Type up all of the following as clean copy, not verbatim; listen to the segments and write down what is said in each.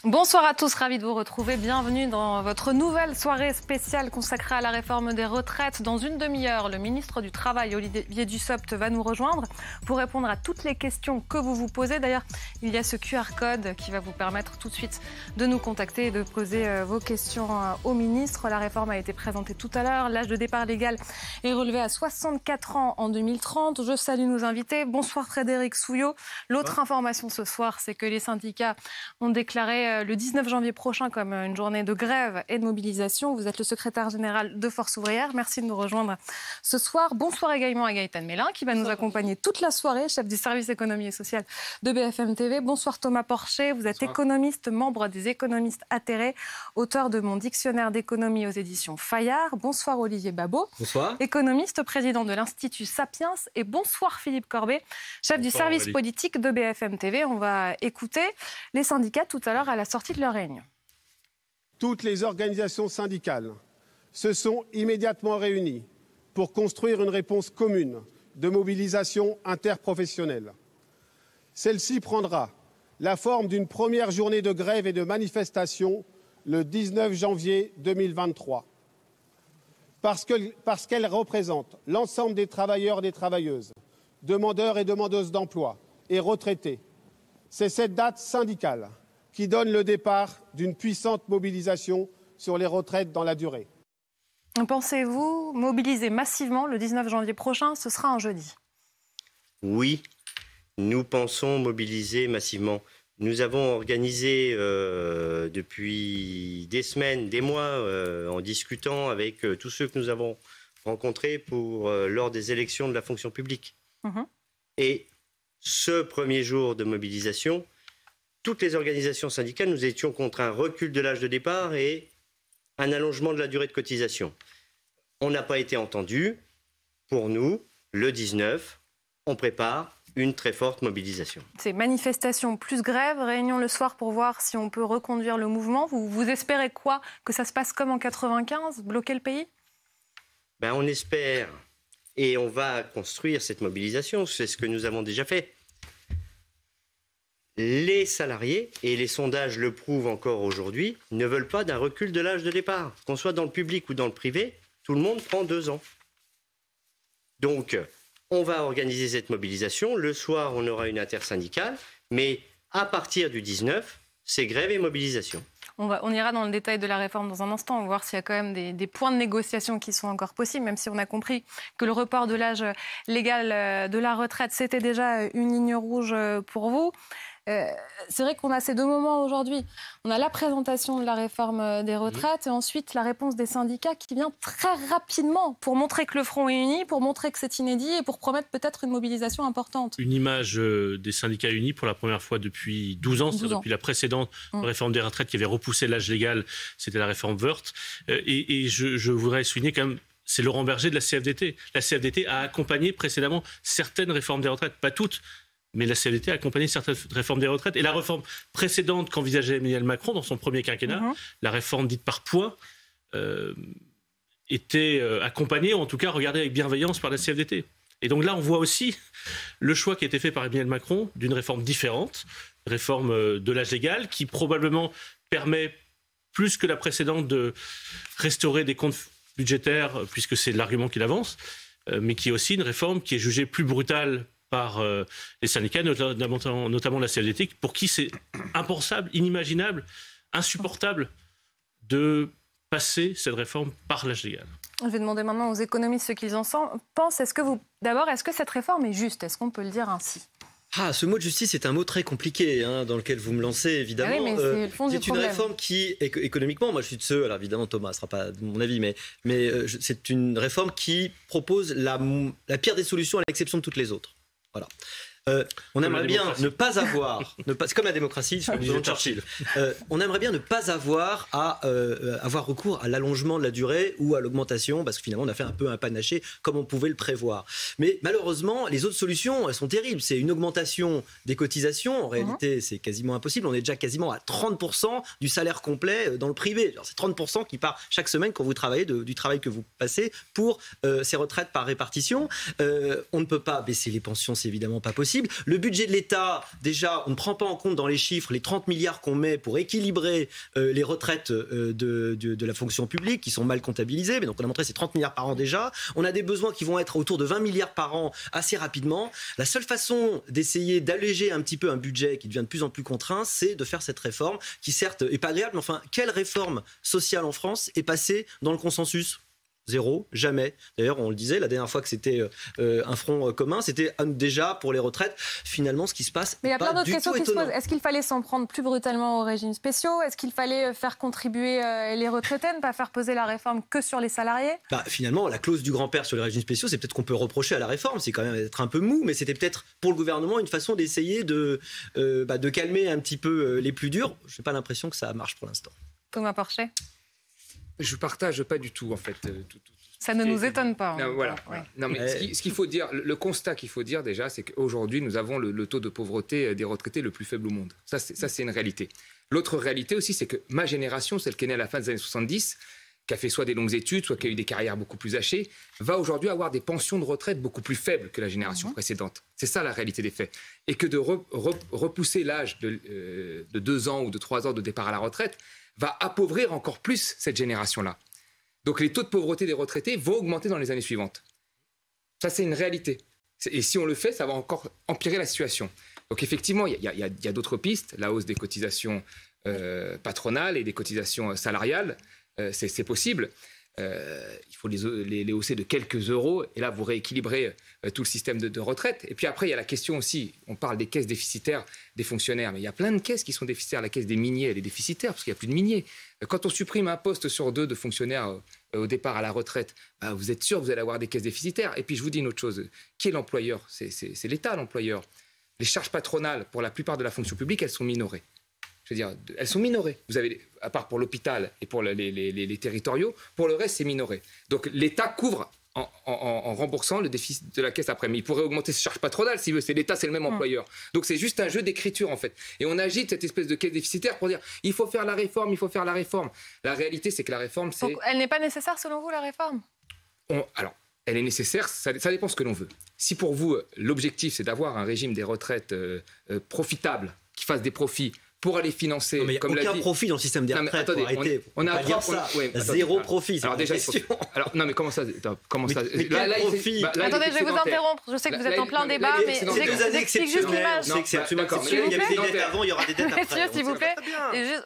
Bonsoir à tous, ravi de vous retrouver. Bienvenue dans votre nouvelle soirée spéciale consacrée à la réforme des retraites. Dans une demi-heure, le ministre du Travail, Olivier Dussopt, va nous rejoindre pour répondre à toutes les questions que vous vous posez. D'ailleurs, il y a ce QR code qui va vous permettre tout de suite de nous contacter et de poser vos questions au ministre. La réforme a été présentée tout à l'heure. L'âge de départ légal est relevé à 64 ans en 2030. Je salue nos invités. Bonsoir Frédéric Souillot. L'autre information ce soir, c'est que les syndicats ont déclaré le 19 janvier prochain comme une journée de grève et de mobilisation. Vous êtes le secrétaire général de Force ouvrière. Merci de nous rejoindre ce soir. Bonsoir également à Gaëtan Mélin qui va nous accompagner toute la soirée, chef du service économie et social de BFM TV. Bonsoir Thomas Porcher, vous êtes économiste, membre des économistes atterrés, auteur de Mon dictionnaire d'économie aux éditions Fayard. Bonsoir Olivier Babot, bonsoir. Économiste, président de l'Institut Sapiens. Et bonsoir Philippe Corbet, chef du service politique de BFM TV. On va écouter les syndicats tout à l'heure à la sortie de leur réunion. Toutes les organisations syndicales se sont immédiatement réunies pour construire une réponse commune de mobilisation interprofessionnelle. Celle-ci prendra la forme d'une première journée de grève et de manifestation le 19 janvier 2023. Parce qu'elle représente l'ensemble des travailleurs et des travailleuses, demandeurs et demandeuses d'emploi et retraités. C'est cette date syndicale qui donne le départ d'une puissante mobilisation sur les retraites dans la durée. Pensez-vous mobiliser massivement le 19 janvier prochain? Ce sera un jeudi. Oui, nous pensons mobiliser massivement. Nous avons organisé depuis des semaines, des mois, en discutant avec tous ceux que nous avons rencontrés lors des élections de la fonction publique. Et ce premier jour de mobilisation, toutes les organisations syndicales, nous étions contre un recul de l'âge de départ et un allongement de la durée de cotisation. On n'a pas été entendu. Pour nous, le 19, on prépare une très forte mobilisation. C'est manifestation plus grève, réunion le soir pour voir si on peut reconduire le mouvement. Vous espérez quoi? Que ça se passe comme en 95, bloquer le pays? On espère et on va construire cette mobilisation. C'est ce que nous avons déjà fait. Les salariés, et les sondages le prouvent encore aujourd'hui, ne veulent pas d'un recul de l'âge de départ. Qu'on soit dans le public ou dans le privé, tout le monde prend 2 ans. Donc, on va organiser cette mobilisation. Le soir, on aura une intersyndicale. Mais à partir du 19, c'est grève et mobilisation. On ira dans le détail de la réforme dans un instant. On va voir s'il y a quand même des points de négociation qui sont encore possibles, même si on a compris que le report de l'âge légal de la retraite, c'était déjà une ligne rouge pour vous. C'est vrai qu'on a ces deux moments aujourd'hui. On a la présentation de la réforme des retraites et ensuite la réponse des syndicats qui vient très rapidement pour montrer que le front est uni, pour montrer que c'est inédit et pour promettre peut-être une mobilisation importante. Une image des syndicats unis pour la première fois depuis 12 ans, depuis la précédente réforme des retraites qui avait repoussé l'âge légal, c'était la réforme Woerth. Et je voudrais souligner quand même, c'est Laurent Berger de la CFDT. La CFDT a accompagné précédemment certaines réformes des retraites, pas toutes, mais la CFDT a accompagné certaines réformes des retraites. Et la réforme précédente qu'envisageait Emmanuel Macron dans son premier quinquennat, la réforme dite par points, était accompagnée, ou en tout cas regardée avec bienveillance par la CFDT. Et donc là, on voit aussi le choix qui a été fait par Emmanuel Macron d'une réforme différente, réforme de l'âge légal, qui probablement permet, plus que la précédente, de restaurer des comptes budgétaires, puisque c'est l'argument qu'il avance, mais qui est aussi une réforme qui est jugée plus brutale par les syndicats, notamment la CFDT, pour qui c'est impensable, inimaginable, insupportable de passer cette réforme par l'âge légal. Je vais demander maintenant aux économistes ce qu'ils en pensent. Est-ce que cette réforme est juste? Est-ce qu'on peut le dire ainsi? Ce mot de justice est un mot très compliqué dans lequel vous me lancez, évidemment. Oui, mais c'est le fond du problème. C'est une réforme qui, économiquement, moi je suis de ceux, alors évidemment Thomas ne sera pas de mon avis, mais c'est une réforme qui propose la pire des solutions à l'exception de toutes les autres. Voilà. On aimerait bien ne pas avoir, c'est comme la démocratie, c'est comme Churchill. On aimerait bien ne pas avoir à avoir recours à l'allongement de la durée ou à l'augmentation, parce que finalement on a fait un peu un panaché comme on pouvait le prévoir. Mais malheureusement, les autres solutions, elles sont terribles. C'est une augmentation des cotisations. En réalité, c'est quasiment impossible. On est déjà quasiment à 30% du salaire complet dans le privé. Alors, c'est 30% qui part chaque semaine quand vous travaillez du travail que vous passez pour ces retraites par répartition. On ne peut pas baisser les pensions, c'est évidemment pas possible. possible. Le budget de l'État, déjà, on ne prend pas en compte dans les chiffres les 30 milliards qu'on met pour équilibrer les retraites de la fonction publique, qui sont mal comptabilisées. Mais donc on a montré ces 30 milliards par an déjà. On a des besoins qui vont être autour de 20 milliards par an assez rapidement. La seule façon d'essayer d'alléger un petit peu un budget qui devient de plus en plus contraint, c'est de faire cette réforme qui certes est pas agréable, mais enfin, quelle réforme sociale en France est passée dans le consensus ? Zéro, jamais. D'ailleurs, on le disait, la dernière fois que c'était un front commun, c'était déjà pour les retraites. Finalement, ce qui se passe, mais il y a plein d'autres questions qui se posent. Est-ce qu'il fallait s'en prendre plus brutalement aux régimes spéciaux ? Est-ce qu'il fallait faire contribuer les retraités, ne pas faire peser la réforme que sur les salariés ? Finalement, la clause du grand-père sur les régimes spéciaux, c'est peut-être qu'on peut reprocher à la réforme. C'est quand même être un peu mou, mais c'était peut-être pour le gouvernement une façon d'essayer de calmer un petit peu les plus durs. Je n'ai pas l'impression que ça marche pour l'instant. Thomas Porcher ? Je ne partage pas du tout, en fait. Ça ne nous étonne pas. Non, voilà. Ouais. Non, mais ce qu'il faut dire, le constat qu'il faut dire déjà, c'est qu'aujourd'hui, nous avons le taux de pauvreté des retraités le plus faible au monde. Ça, c'est une réalité. L'autre réalité aussi, c'est que ma génération, celle qui est née à la fin des années 70, qui a fait soit des longues études, soit qui a eu des carrières beaucoup plus hachées, va aujourd'hui avoir des pensions de retraite beaucoup plus faibles que la génération précédente. C'est ça la réalité des faits. Et que de repousser l'âge de 2 ans ou de 3 ans de départ à la retraite va appauvrir encore plus cette génération-là. Donc les taux de pauvreté des retraités vont augmenter dans les années suivantes. Ça, c'est une réalité. Et si on le fait, ça va encore empirer la situation. Donc effectivement, il y a d'autres pistes. La hausse des cotisations patronales et des cotisations salariales, c'est possible. Il faut les hausser de quelques euros. Et là, vous rééquilibrez tout le système de retraite. Et puis après, il y a la question aussi, on parle des caisses déficitaires des fonctionnaires, mais il y a plein de caisses qui sont déficitaires. La caisse des miniers, elle est déficitaire parce qu'il n'y a plus de miniers. Quand on supprime un poste sur 2 de fonctionnaires au départ à la retraite, vous êtes sûr que vous allez avoir des caisses déficitaires. Et puis je vous dis une autre chose, qui est l'employeur ? C'est l'État, l'employeur. Les charges patronales, pour la plupart de la fonction publique, elles sont minorées. Je veux dire, elles sont minorées. Vous avez, à part pour l'hôpital et pour les territoriaux, pour le reste, c'est minoré. Donc l'État couvre en remboursant le déficit de la caisse après. Mais il pourrait augmenter ses charges patronales s'il veut. C'est l'État, c'est le même employeur. Donc c'est juste un jeu d'écriture, en fait. Et on agite cette espèce de caisse déficitaire pour dire il faut faire la réforme, il faut faire la réforme. La réalité, c'est que la réforme, c'est... Donc, elle n'est pas nécessaire, selon vous, la réforme ? Alors, elle est nécessaire, ça dépend ce que l'on veut. Si pour vous, l'objectif, c'est d'avoir un régime des retraites profitable, qui fasse des profits, pour aller financer... Non, mais il n'y a aucun profit dans le système des retraites. Arrêtez, on a dire ça. Zéro profit. Alors déjà, non mais comment ça Quel profit Attendez, je vais vous interrompre. Je sais que vous êtes en plein débat, mais j'explique juste l'image. C'est absolument exceptionnel. Il y avait des dettes avant, il y aura des dettes après. Messieurs, s'il vous plaît.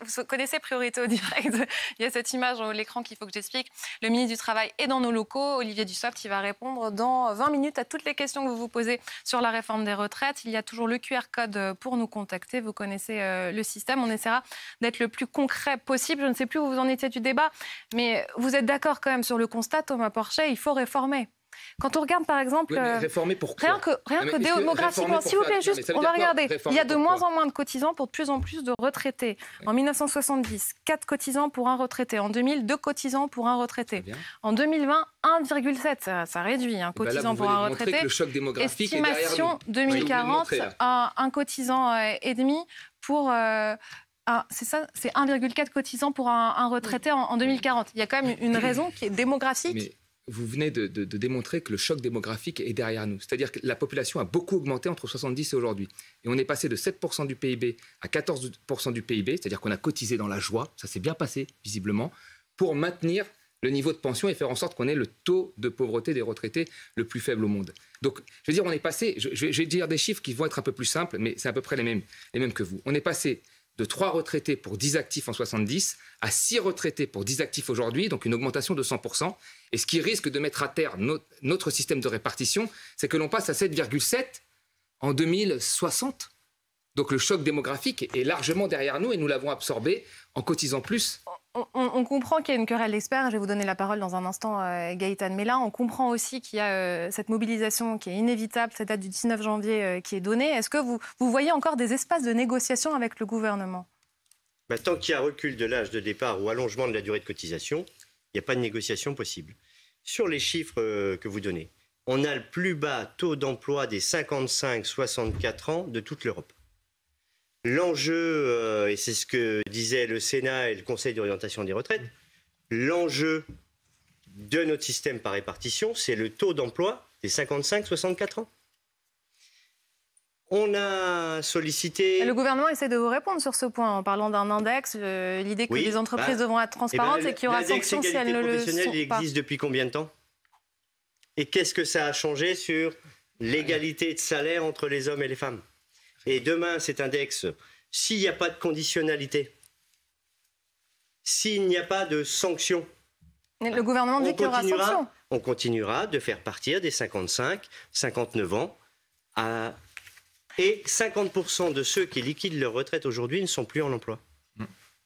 Vous connaissez Priorité au direct. Il y a cette image à l'écran qu'il faut que j'explique. Le ministre du Travail est dans nos locaux. Olivier Dussopt, il va répondre dans 20 minutes à toutes les questions que vous vous posez sur la réforme des retraites. Il y a toujours le QR code pour nous contacter. Vous connaissez le système. On essaiera d'être le plus concret possible. Je ne sais plus où vous en étiez du débat, mais vous êtes d'accord quand même sur le constat, Thomas Porcher, il faut réformer. Quand on regarde par exemple... réformer pourquoi ? Rien que démographiquement, s'il vous plaît, juste, on va regarder. Il y a de moins en moins de cotisants pour de plus en plus de retraités. En 1970, 4 cotisants pour un retraité. En 2000, 2 cotisants pour un retraité. En 2020, 1,7. Ça réduit, un cotisant pour un retraité. Que le choc démographique estimation 2040, un cotisant et demi pour... c'est ça, c'est 1,4 cotisants pour un retraité en 2040. Il y a quand même une raison qui est démographique. Mais vous venez de démontrer que le choc démographique est derrière nous. C'est-à-dire que la population a beaucoup augmenté entre 70 et aujourd'hui. Et on est passé de 7% du PIB à 14% du PIB, c'est-à-dire qu'on a cotisé dans la joie, ça s'est bien passé visiblement, pour maintenir le niveau de pension et faire en sorte qu'on ait le taux de pauvreté des retraités le plus faible au monde. Donc, je veux dire, on est passé, je vais dire des chiffres qui vont être un peu plus simples, mais c'est à peu près les mêmes que vous. On est passé de 3 retraités pour 10 actifs en 70 à 6 retraités pour 10 actifs aujourd'hui, donc une augmentation de 100%. Et ce qui risque de mettre à terre notre système de répartition, c'est que l'on passe à 7,7 en 2060. Donc le choc démographique est largement derrière nous et nous l'avons absorbé en cotisant plus. On comprend qu'il y a une querelle d'experts. Je vais vous donner la parole dans un instant, Gaëtan Mélin. On comprend aussi qu'il y a cette mobilisation qui est inévitable, cette date du 19 janvier qui est donnée. Est-ce que vous voyez encore des espaces de négociation avec le gouvernement ? Tant qu'il y a recul de l'âge de départ ou allongement de la durée de cotisation, il n'y a pas de négociation possible. Sur les chiffres que vous donnez, on a le plus bas taux d'emploi des 55-64 ans de toute l'Europe. L'enjeu, et c'est ce que disaient le Sénat et le Conseil d'orientation des retraites, l'enjeu de notre système par répartition, c'est le taux d'emploi des 55-64 ans. On a sollicité... Le gouvernement essaie de vous répondre sur ce point en parlant d'un index, l'idée que les entreprises devront être transparentes et qu'il y aura sanction si elles ne le sont pas. Il existe depuis combien de temps? Et qu'est-ce que ça a changé sur l'égalité de salaire entre les hommes et les femmes? Et demain, cet index, s'il n'y a pas de conditionnalité, s'il n'y a pas de sanction, le gouvernement dit qu'il y aura sanction. On continuera de faire partir des 55, 59 ans et 50% de ceux qui liquident leur retraite aujourd'hui ne sont plus en emploi.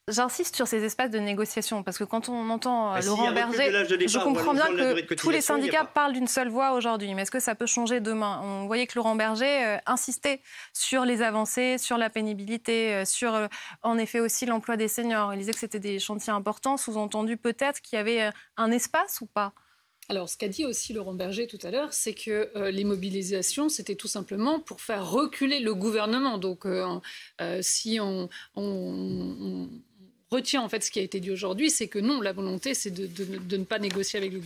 J'insiste sur ces espaces de négociation, parce que quand on entend Laurent Berger, je comprends bien que tous les syndicats parlent d'une seule voix aujourd'hui, mais est-ce que ça peut changer demain? On voyait que Laurent Berger insistait sur les avancées, sur la pénibilité, sur en effet aussi l'emploi des seniors. Il disait que c'était des chantiers importants, sous-entendu peut-être qu'il y avait un espace ou pas? Alors, ce qu'a dit aussi Laurent Berger tout à l'heure, c'est que les mobilisations, c'était tout simplement pour faire reculer le gouvernement. Donc, si on retient en fait ce qui a été dit aujourd'hui, c'est que non, la volonté, c'est de ne pas négocier avec le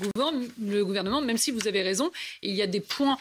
gouvernement, même si vous avez raison. Et il y a des points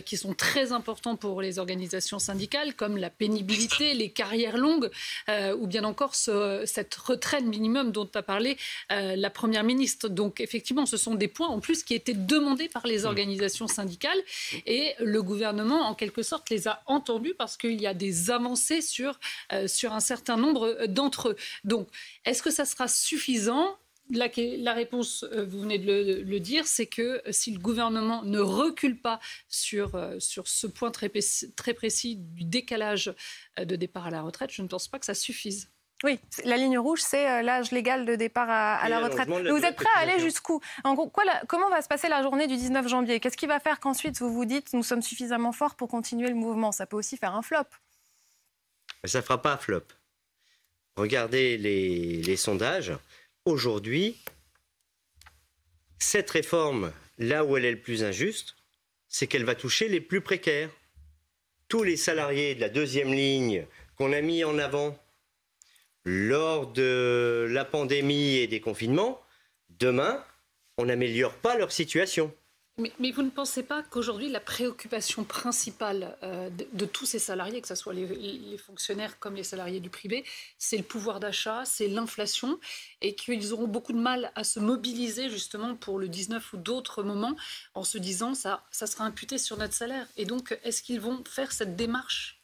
qui sont très importants pour les organisations syndicales, comme la pénibilité, les carrières longues, ou bien encore cette retraite minimum dont a parlé la Première ministre. Donc effectivement, ce sont des points en plus qui étaient demandés par les organisations syndicales, et le gouvernement, en quelque sorte, les a entendus parce qu'il y a des avancées sur un certain nombre d'entre eux. Donc, est-ce que ça sera suffisant? La réponse, vous venez de le dire, c'est que si le gouvernement ne recule pas sur ce point très précis du décalage de départ à la retraite, je ne pense pas que ça suffise. Oui, la ligne rouge, c'est l'âge légal de départ à la retraite. Mais vous êtes prêt à aller jusqu'où? Comment va se passer la journée du 19 janvier? Qu'est-ce qui va faire qu'ensuite vous vous dites nous sommes suffisamment forts pour continuer le mouvement? Ça peut aussi faire un flop. Ça ne fera pas un flop. Regardez les sondages. Aujourd'hui, cette réforme, là où elle est le plus injuste, c'est qu'elle va toucher les plus précaires. Tous les salariés de la deuxième ligne qu'on a mis en avant lors de la pandémie et des confinements, demain, on n'améliore pas leur situation. Mais vous ne pensez pas qu'aujourd'hui, la préoccupation principale de tous ces salariés, que ce soit les fonctionnaires comme les salariés du privé, c'est le pouvoir d'achat, c'est l'inflation, et qu'ils auront beaucoup de mal à se mobiliser justement pour le 19 ou d'autres moments en se disant ça sera imputé sur notre salaire. Et donc, est-ce qu'ils vont faire cette démarche?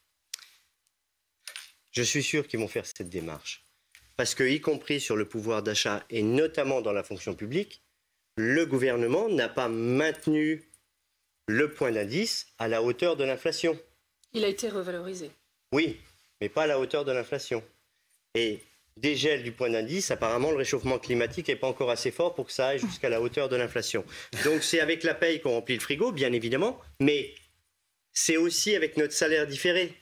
Je suis sûr qu'ils vont faire cette démarche. Parce que, y compris sur le pouvoir d'achat, et notamment dans la fonction publique, le gouvernement n'a pas maintenu le point d'indice à la hauteur de l'inflation. Il a été revalorisé. Oui, mais pas à la hauteur de l'inflation. Et dégel du point d'indice, apparemment le réchauffement climatique n'est pas encore assez fort pour que ça aille jusqu'à la hauteur de l'inflation. Donc c'est avec la paye qu'on remplit le frigo, bien évidemment, mais c'est aussi avec notre salaire différé.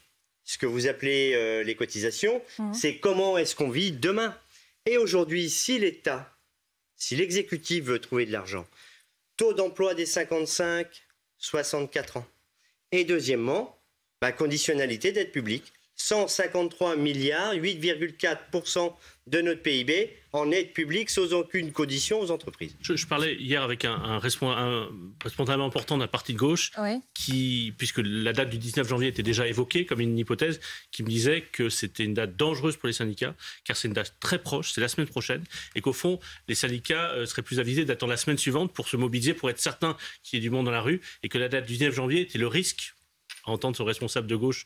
Ce que vous appelez les cotisations, c'est comment est-ce qu'on vit demain. Et aujourd'hui, si l'État, si l'exécutif veut trouver de l'argent, taux d'emploi des 55-64 ans. Et deuxièmement, conditionnalité d'aide publique. 153 milliards, 8,4% de notre PIB en aide publique sans aucune condition aux entreprises. Je parlais hier avec un responsable important d'un parti de gauche, puisque la date du 19 janvier était déjà évoquée comme une hypothèse, qui me disait que c'était une date dangereuse pour les syndicats, car c'est une date très proche, c'est la semaine prochaine, et qu'au fond, les syndicats seraient plus avisés d'attendre la semaine suivante pour se mobiliser, pour être certains qu'il y ait du monde dans la rue, et que la date du 19 janvier était le risque, à entendre son responsable de gauche,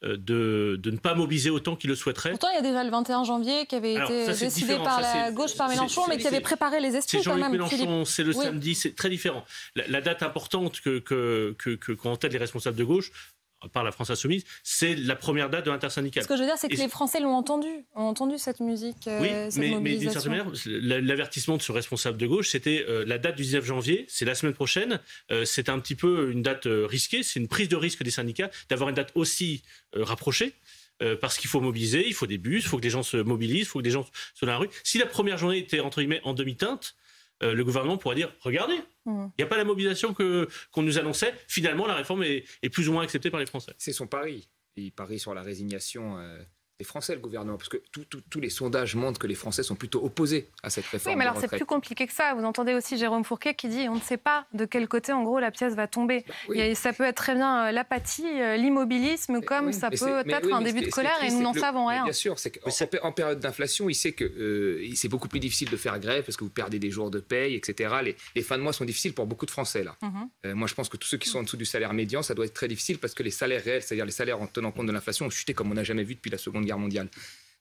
de ne pas mobiliser autant qu'il le souhaiterait. Pourtant, il y a déjà le 21 janvier qui avait été décidé par la gauche, par Mélenchon, mais qui avait préparé les esprits quand même. C'est Jean-Luc Mélenchon, c'est le samedi, c'est très différent. La date importante qu'ont en tête les responsables de gauche, par la France Insoumise, c'est la première date de l'intersyndicale. Ce que je veux dire, c'est que les Français ont entendu cette musique, cette mobilisation. Mais d'une certaine manière, l'avertissement de ce responsable de gauche, c'était la date du 19 janvier, c'est la semaine prochaine, c'est un petit peu une date risquée, c'est une prise de risque des syndicats d'avoir une date aussi rapprochée. Parce qu'il faut mobiliser, il faut des bus, il faut que les gens se mobilisent, il faut que des gens soient dans la rue. Si la première journée était, entre guillemets, en demi-teinte, le gouvernement pourrait dire, regardez, il n'y a pas la mobilisation qu'on nous annonçait. Finalement, la réforme est plus ou moins acceptée par les Français. C'est son pari. Il parie sur la résignation les Français, le gouvernement, parce que tous les sondages montrent que les Français sont plutôt opposés à cette réforme. Oui, mais alors c'est plus compliqué que ça. Vous entendez aussi Jérôme Fourquet qui dit on ne sait pas de quel côté, en gros, la pièce va tomber. Oui. Ça peut être très bien l'apathie, l'immobilisme, comme ça peut être un début de colère et nous n'en savons rien. Bien sûr, c'est qu'en période d'inflation, il sait que c'est beaucoup plus difficile de faire grève parce que vous perdez des jours de paye, etc. Les fins de mois sont difficiles pour beaucoup de Français, là. Moi, je pense que tous ceux qui sont en dessous du salaire médian, ça doit être très difficile parce que les salaires réels, c'est-à-dire les salaires en tenant compte de l'inflation, ont chuté comme on n'a jamais vu depuis la Seconde Guerre mondiale.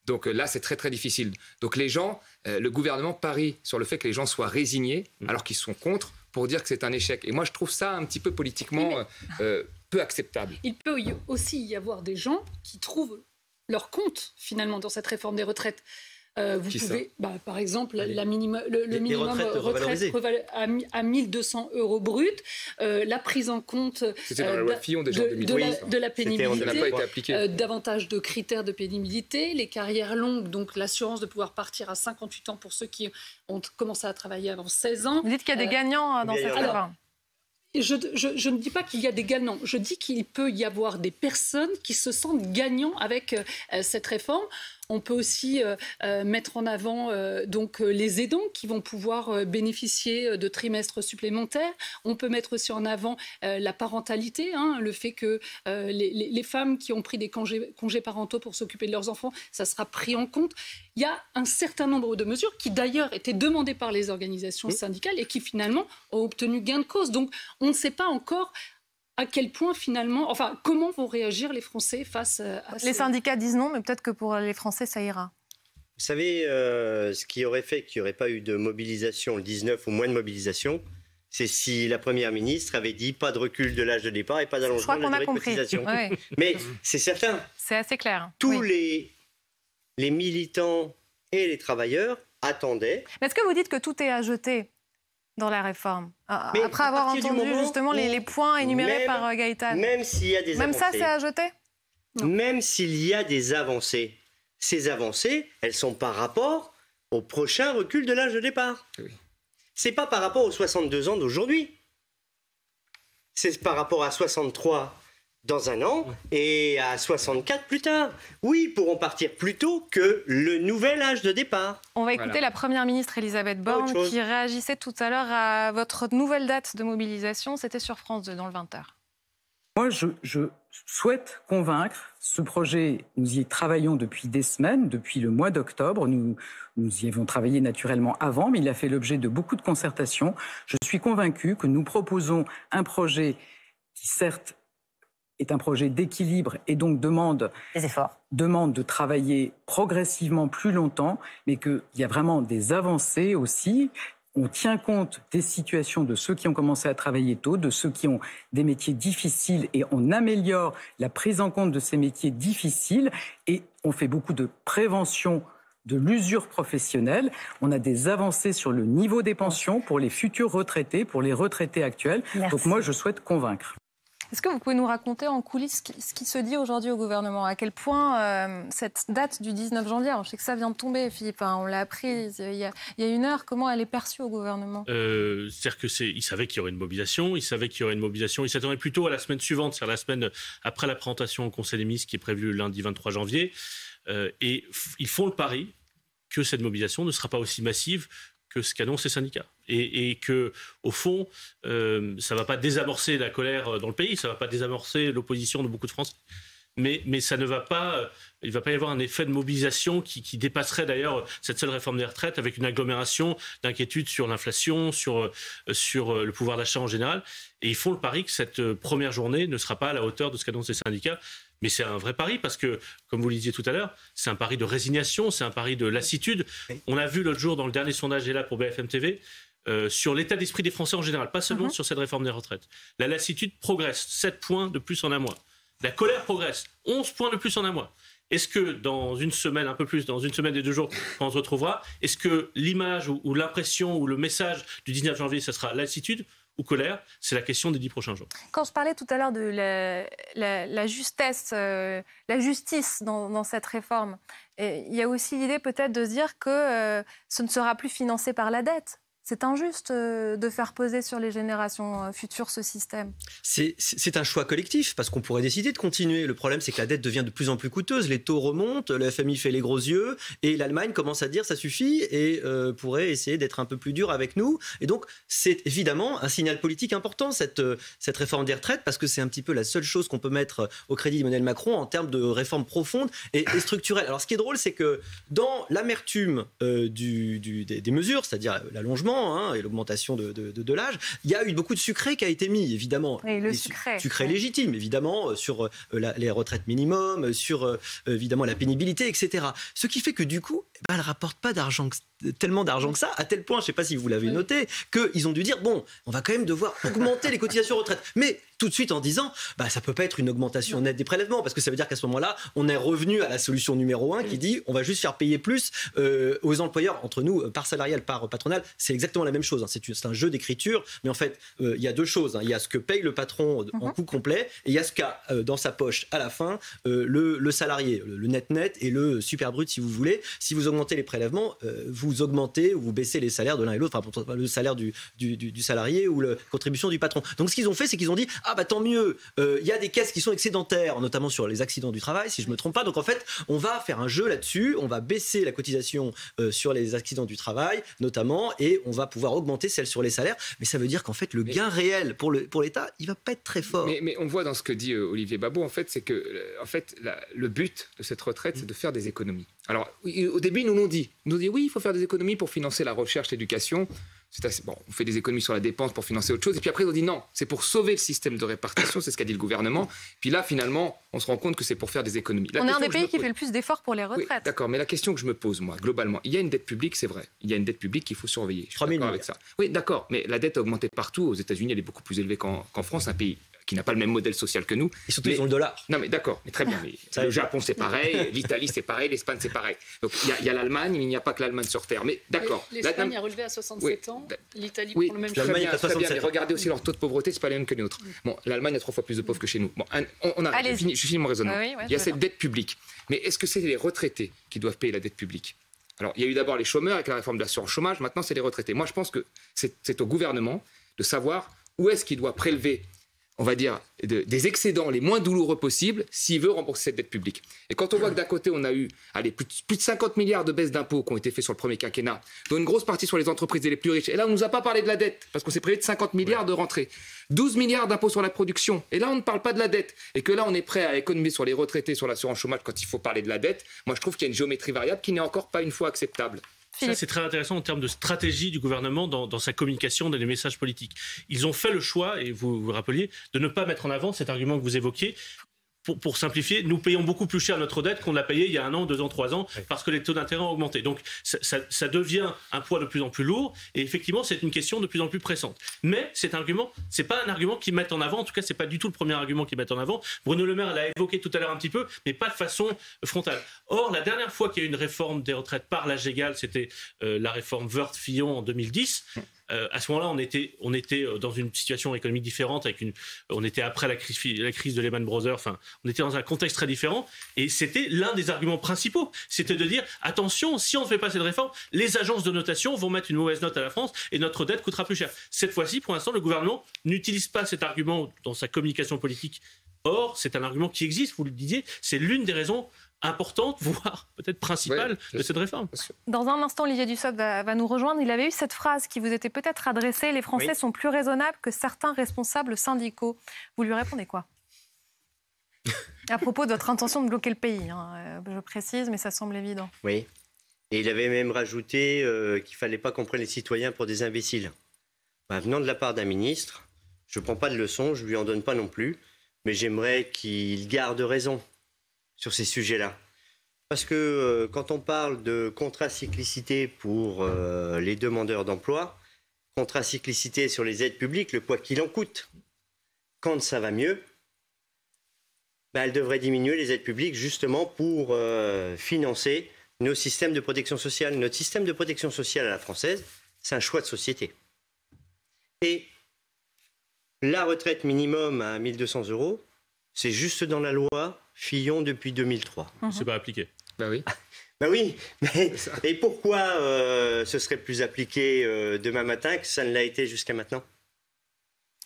Donc là, c'est très, très difficile. Donc les gens, le gouvernement parie sur le fait que les gens soient résignés, alors qu'ils sont contre, pour dire que c'est un échec. Et moi, je trouve ça un petit peu politiquement peu acceptable. Il peut aussi y avoir des gens qui trouvent leur compte, finalement, dans cette réforme des retraites. Vous pouvez, par exemple, le minimum retraite à 1 200 € brut, la prise en compte de la pénibilité, davantage de critères de pénibilité, les carrières longues, donc l'assurance de pouvoir partir à 58 ans pour ceux qui ont commencé à travailler avant 16 ans. Vous dites qu'il y a des gagnants dans cette réforme. Je ne dis pas qu'il y a des gagnants, je dis qu'il peut y avoir des personnes qui se sentent gagnants avec cette réforme. On peut aussi mettre en avant les aidants qui vont pouvoir bénéficier de trimestres supplémentaires. On peut mettre aussi en avant la parentalité, le fait que les femmes qui ont pris des congés parentaux pour s'occuper de leurs enfants, ça sera pris en compte. Il y a un certain nombre de mesures qui d'ailleurs étaient demandées par les organisations syndicales et qui finalement ont obtenu gain de cause. Donc on ne sait pas encore à quel point finalement, comment vont réagir les Français face à Les syndicats disent non, mais peut-être que pour les Français, ça ira. Vous savez, ce qui aurait fait qu'il n'y aurait pas eu de mobilisation le 19 ou moins de mobilisation, c'est si la Première ministre avait dit pas de recul de l'âge de départ et pas d'allongement de la durée de cotisation. Oui. Mais c'est certain. C'est assez clair. Tous les militants et les travailleurs attendaient. Mais est-ce que vous dites que tout est à jeter dans la réforme, après avoir entendu justement les points énumérés par Gaëtan? Même s'il y a des avancées. Même ça, c'est à jeter? Non. Même s'il y a des avancées. Ces avancées, elles sont par rapport au prochain recul de l'âge de départ. Oui. C'est pas par rapport aux 62 ans d'aujourd'hui. C'est par rapport à 63 dans un an et à 64 plus tard. Oui, ils pourront partir plus tôt que le nouvel âge de départ. On va écouter la Première ministre Elisabeth Borne qui réagissait tout à l'heure à votre nouvelle date de mobilisation. C'était sur France 2 dans le 20h. Moi, je souhaite convaincre. Ce projet, nous y travaillons depuis des semaines, depuis le mois d'octobre. Nous y avons travaillé naturellement avant, mais il a fait l'objet de beaucoup de concertations. Je suis convaincue que nous proposons un projet qui, certes, est un projet d'équilibre et donc demande de travailler progressivement plus longtemps, mais qu'il y a vraiment des avancées aussi. On tient compte des situations de ceux qui ont commencé à travailler tôt, de ceux qui ont des métiers difficiles, et on améliore la prise en compte de ces métiers difficiles, et on fait beaucoup de prévention de l'usure professionnelle. On a des avancées sur le niveau des pensions pour les futurs retraités, pour les retraités actuels. Merci. Donc moi, je souhaite convaincre. Est-ce que vous pouvez nous raconter en coulisses ce qui se dit aujourd'hui au gouvernement? À quel point cette date du 19 janvier, alors je sais que ça vient de tomber, Philippe, on l'a appris il y a 1 heure, comment elle est perçue au gouvernement? C'est-à-dire qu'ils savaient qu'il y aurait une mobilisation, ils s'attendaient plutôt à la semaine suivante, c'est-à-dire la semaine après la présentation au Conseil des ministres qui est prévue lundi 23 janvier. Et ils font le pari que cette mobilisation ne sera pas aussi massive que ce qu'annoncent les syndicats. Et que, au fond, ça ne va pas désamorcer la colère dans le pays, ça ne va pas désamorcer l'opposition de beaucoup de Français. Mais ça ne va pas... Il ne va pas y avoir un effet de mobilisation qui dépasserait d'ailleurs cette seule réforme des retraites, avec une agglomération d'inquiétude sur l'inflation, sur le pouvoir d'achat en général. Et ils font le pari que cette première journée ne sera pas à la hauteur de ce qu'annoncent les syndicats. Mais c'est un vrai pari parce que, comme vous le disiez tout à l'heure, c'est un pari de résignation, c'est un pari de lassitude. On a vu l'autre jour dans le dernier sondage là pour BFM TV sur l'état d'esprit des Français en général, pas seulement sur cette réforme des retraites. La lassitude progresse, 7 points de plus en un mois. La colère progresse, 11 points de plus en un mois. Est-ce que dans une semaine, un peu plus, dans une semaine et 2 jours, quand on se retrouvera, est-ce que l'image ou l'impression ou le message du 19 janvier, ça sera lassitude ou colère? C'est la question des 10 prochains jours. Quand je parlais tout à l'heure de la justesse, la justice dans cette réforme, il y a aussi l'idée peut-être de se dire que ce ne sera plus financé par la dette. C'est injuste de faire peser sur les générations futures ce système. C'est un choix collectif, parce qu'on pourrait décider de continuer. Le problème, c'est que la dette devient de plus en plus coûteuse. Les taux remontent, le FMI fait les gros yeux, et l'Allemagne commence à dire ça suffit, et pourrait essayer d'être un peu plus dur avec nous. Et donc, c'est évidemment un signal politique important, cette réforme des retraites, parce que c'est un petit peu la seule chose qu'on peut mettre au crédit d'Emmanuel Macron en termes de réforme profonde et structurelle. Alors, ce qui est drôle, c'est que dans l'amertume des mesures, c'est-à-dire l'allongement, et l'augmentation de l'âge, il y a eu beaucoup de sucré qui a été mis, évidemment. Et le sucré légitime, évidemment, sur les retraites minimum, sur évidemment la pénibilité, etc. Ce qui fait que du coup, elle ne rapporte pas tellement d'argent que ça, à tel point, je ne sais pas si vous l'avez noté, qu'ils ont dû dire, bon, on va quand même devoir augmenter les cotisations retraite. Mais tout de suite en disant, ça ne peut pas être une augmentation nette des prélèvements, parce que ça veut dire qu'à ce moment-là, on est revenu à la solution numéro 1 qui dit, on va juste faire payer plus aux employeurs, entre nous, par salarial, par patronal. C'est exactement la même chose. C'est un jeu d'écriture, mais en fait, il y a deux choses. Il y a ce que paye le patron en coût complet, et il y a ce qu'a dans sa poche à la fin le salarié, le net et le super brut, si vous voulez. Si vous augmentez les prélèvements, vous augmentez ou vous baissez les salaires de l'un et l'autre, enfin, le salaire du salarié ou la contribution du patron. Donc ce qu'ils ont fait, c'est qu'ils ont dit, tant mieux, il y a des caisses qui sont excédentaires, notamment sur les accidents du travail, si je ne me trompe pas. Donc en fait, on va faire un jeu là-dessus, on va baisser la cotisation sur les accidents du travail, notamment, et on va pouvoir augmenter celle sur les salaires. Mais ça veut dire qu'en fait, le gain réel pour l'État, il ne va pas être très fort. Mais on voit dans ce que dit Olivier Babot, en fait, c'est que le but de cette retraite, c'est de faire des économies. Alors, au début, ils nous l'ont dit. Ils nous ont dit, oui, il faut faire des économies pour financer la recherche, l'éducation. On fait des économies sur la dépense pour financer autre chose. Et puis après, ils ont dit non, c'est pour sauver le système de répartition, c'est ce qu'a dit le gouvernement. Puis là, finalement, on se rend compte que c'est pour faire des économies. On est un des pays qui fait le plus d'efforts pour les retraites. Oui, d'accord, mais la question que je me pose, moi, globalement, il y a une dette publique, c'est vrai. Il y a une dette publique qu'il faut surveiller. Je suis d'accord avec ça. Oui, d'accord, mais la dette a augmenté partout. Aux États-Unis, elle est beaucoup plus élevée qu'en France, un pays qui n'a pas le même modèle social que nous. Et surtout, ils ont le dollar. Non, mais d'accord, mais très bien. Mais le Japon, c'est pareil, l'Italie, c'est pareil, l'Espagne, c'est pareil. Donc, il y a l'Allemagne, mais il n'y a pas que l'Allemagne sur Terre. Mais d'accord. L'Espagne a relevé à 67 ans, l'Italie pour le même très bien, mais regardez aussi leur taux de pauvreté, c'est pas les mêmes que les nôtres. Bon, l'Allemagne a 3 fois plus de pauvres que chez nous. Bon, je finis mon raisonnement. Il y a cette dette publique. Mais est-ce que c'est les retraités qui doivent payer la dette publique ? Alors, il y a eu d'abord les chômeurs avec la réforme de l'assurance chômage, maintenant c'est les retraités. Moi, je pense que c'est au gouvernement de savoir où est-ce qu'il doit prélever, on va dire, des excédents les moins douloureux possibles s'il veut rembourser cette dette publique. Et quand on voit que d'un côté, on a eu plus de 50 milliards de baisses d'impôts qui ont été faits sur le premier quinquennat, dont une grosse partie sur les entreprises et les plus riches, et là, on ne nous a pas parlé de la dette, parce qu'on s'est prévu de 50 milliards de rentrées. 12 milliards d'impôts sur la production, et là, on ne parle pas de la dette. Et que là, on est prêt à économiser sur les retraités, sur l'assurance chômage quand il faut parler de la dette. Moi, je trouve qu'il y a une géométrie variable qui n'est encore pas une fois acceptable. Ça, c'est très intéressant en termes de stratégie du gouvernement dans sa communication, dans les messages politiques. Ils ont fait le choix, et vous vous rappeliez, de ne pas mettre en avant cet argument que vous évoquiez. Pour simplifier, nous payons beaucoup plus cher notre dette qu'on l'a payée il y a 1 an, 2 ans, 3 ans, parce que les taux d'intérêt ont augmenté. Donc ça devient un poids de plus en plus lourd, et effectivement c'est une question de plus en plus pressante. Mais cet argument, c'est pas un argument qu'ils mettent en avant, en tout cas c'est pas du tout le premier argument qu'ils mettent en avant. Bruno Le Maire l'a évoqué tout à l'heure un petit peu, mais pas de façon frontale. Or, la dernière fois qu'il y a eu une réforme des retraites par l'âge légal, c'était la réforme Woerth-Fillon en 2010. À ce moment-là, on était dans une situation économique différente, on était après la crise de Lehman Brothers, enfin, on était dans un contexte très différent, et c'était l'un des arguments principaux, c'était de dire, attention, si on ne fait pas cette réforme, les agences de notation vont mettre une mauvaise note à la France, et notre dette coûtera plus cher. Cette fois-ci, pour l'instant, le gouvernement n'utilise pas cet argument dans sa communication politique. Or, c'est un argument qui existe, vous le disiez, c'est l'une des raisons importante, voire peut-être principale de cette réforme. Dans un instant, Olivier Dussopt va nous rejoindre. Il avait eu cette phrase qui vous était peut-être adressée, les Français sont plus raisonnables que certains responsables syndicaux. Vous lui répondez quoi ? À propos de votre intention de bloquer le pays, je précise, mais ça semble évident. Oui, et il avait même rajouté qu'il ne fallait pas qu'on prenne les citoyens pour des imbéciles. Venant de la part d'un ministre, je ne prends pas de leçons, je ne lui en donne pas non plus, mais j'aimerais qu'il garde raison sur ces sujets-là. Parce que quand on parle de contracyclicité pour les demandeurs d'emploi, contracyclicité sur les aides publiques, le poids qu'il en coûte, quand ça va mieux, elle devrait diminuer les aides publiques justement pour financer nos systèmes de protection sociale. Notre système de protection sociale à la française, c'est un choix de société. Et la retraite minimum à 1 200 €, c'est juste dans la loi Fillon depuis 2003. C'est pas appliqué. Oui. Ben oui, mais et pourquoi ce serait plus appliqué demain matin que ça ne l'a été jusqu'à maintenant?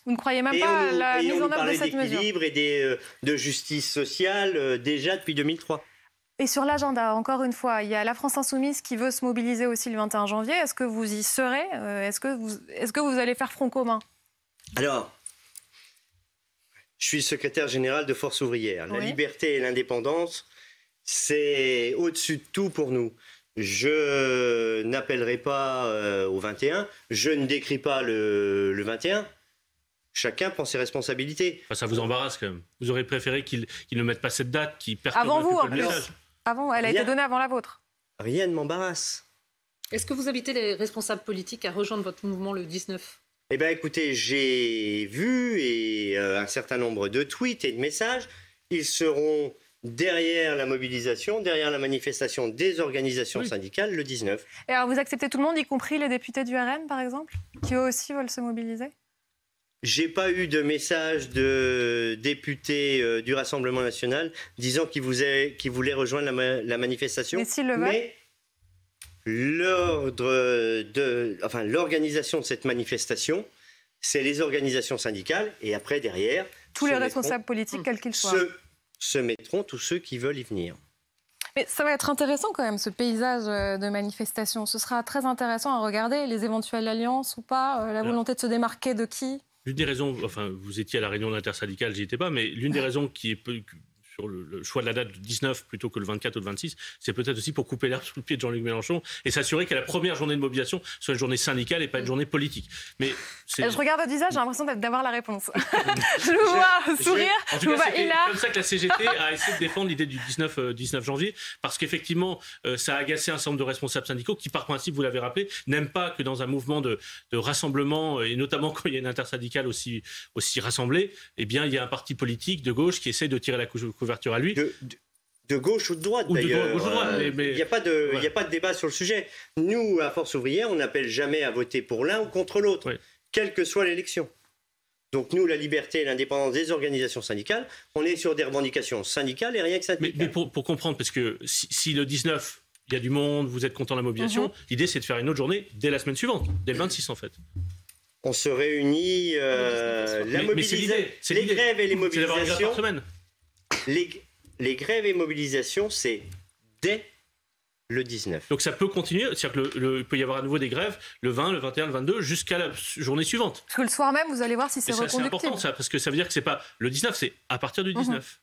Vous ne croyez même pas à la mise en œuvre de cette mesure? d'équilibre et de justice sociale déjà depuis 2003. Et sur l'agenda, encore une fois, il y a la France Insoumise qui veut se mobiliser aussi le 21 janvier. Est-ce que vous y serez? Est-ce que vous allez faire front commun? Alors, je suis secrétaire général de Force ouvrière. La liberté et l'indépendance, c'est au-dessus de tout pour nous. Je n'appellerai pas au 21, je ne décris pas le 21. Chacun prend ses responsabilités. Enfin, ça vous embarrasse quand même. Vous auriez préféré qu'ils ne mettent pas cette date qui perturbe avant vous, un en peu le plus. message. Avant, elle a été donnée avant la vôtre. Rien ne m'embarrasse. Est-ce que vous invitez les responsables politiques à rejoindre votre mouvement le 19 ? Eh bien, écoutez, j'ai vu un certain nombre de tweets et de messages. Ils seront derrière la mobilisation, derrière la manifestation des organisations syndicales le 19. Et alors, vous acceptez tout le monde, y compris les députés du RN, par exemple, qui eux aussi veulent se mobiliser? J'ai pas eu de message de députés du Rassemblement national disant qu'ils voulaient rejoindre la manifestation. Mais s'ils le veulent. Mais l'organisation de cette manifestation, c'est les organisations syndicales et après, derrière... Tous les responsables politiques, quels qu'ils soient. Se mettront tous ceux qui veulent y venir. Mais ça va être intéressant quand même, ce paysage de manifestation. Ce sera très intéressant à regarder, les éventuelles alliances ou pas, la volonté de se démarquer de qui. L'une des raisons, enfin, vous étiez à la réunion intersyndicale, j'y étais pas, mais l'une des raisons qui est sur le choix de la date du 19 plutôt que le 24 ou le 26, c'est peut-être aussi pour couper l'herbe sous le pied de Jean-Luc Mélenchon et s'assurer qu'à la première journée de mobilisation soit une journée syndicale et pas une journée politique. Mais je regarde votre visage, j'ai l'impression d'avoir la réponse. Je vous vois sourire, en tout cas, c'est comme ça que la CGT a essayé de défendre l'idée du 19 janvier, parce qu'effectivement, ça a agacé un certain nombre de responsables syndicaux qui, par principe, vous l'avez rappelé, n'aiment pas que dans un mouvement de rassemblement, et notamment quand il y a une intersyndicale aussi rassemblée, eh bien, il y a un parti politique de gauche qui essaie de tirer la couverture à lui. De gauche ou de droite, d'ailleurs. Il n'y a pas de débat sur le sujet. Nous, à Force ouvrière, on n'appelle jamais à voter pour l'un ou contre l'autre, quelle que soit l'élection. Donc nous, la liberté et l'indépendance des organisations syndicales, on est sur des revendications syndicales et rien que syndicales. Mais pour comprendre, parce que si le 19, il y a du monde, vous êtes content de la mobilisation, l'idée c'est de faire une autre journée dès la semaine suivante, dès le 26 en fait. On se réunit, les grèves et les mobilisations. Les grèves et mobilisations, c'est dès le 19. Donc ça peut continuer, c'est-à-dire qu'il peut y avoir à nouveau des grèves le 20, le 21, le 22, jusqu'à la journée suivante. Parce que le soir même, vous allez voir si c'est reconductible. C'est important ça, parce que ça veut dire que c'est pas le 19, c'est à partir du 19.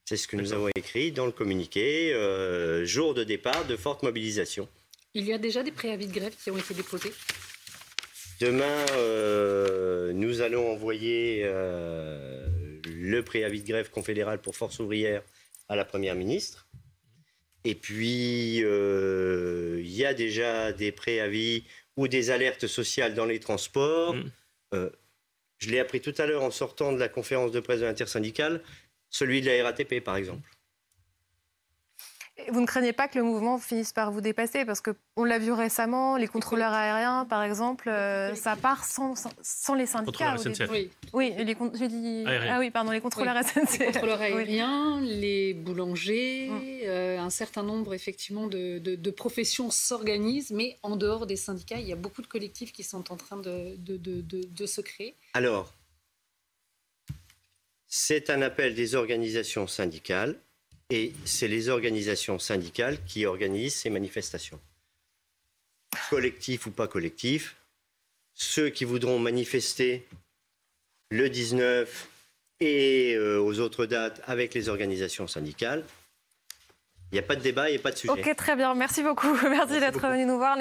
C'est ce que nous avons écrit dans le communiqué, jour de départ de forte mobilisation. Il y a déjà des préavis de grève qui ont été déposés? Demain, nous allons envoyer le préavis de grève confédéral pour Force ouvrière à la Première ministre. Et puis, il y a déjà des préavis ou des alertes sociales dans les transports. Je l'ai appris tout à l'heure en sortant de la conférence de presse de l'intersyndicale, celui de la RATP par exemple. Vous ne craignez pas que le mouvement finisse par vous dépasser? Parce qu'on l'a vu récemment, les contrôleurs aériens, par exemple, ça part sans les syndicats. Oui, j'ai dit... Ah oui, pardon, les contrôleurs SNCF. Les contrôleurs aériens, les boulangers, un certain nombre, effectivement, de professions s'organisent, mais en dehors des syndicats, il y a beaucoup de collectifs qui sont en train de se créer. Alors, c'est un appel des organisations syndicales. Et c'est les organisations syndicales qui organisent ces manifestations. Collectifs ou pas collectifs, ceux qui voudront manifester le 19 et aux autres dates avec les organisations syndicales, il n'y a pas de débat, il n'y a pas de sujet. Ok, très bien. Merci beaucoup. Merci d'être venu nous voir.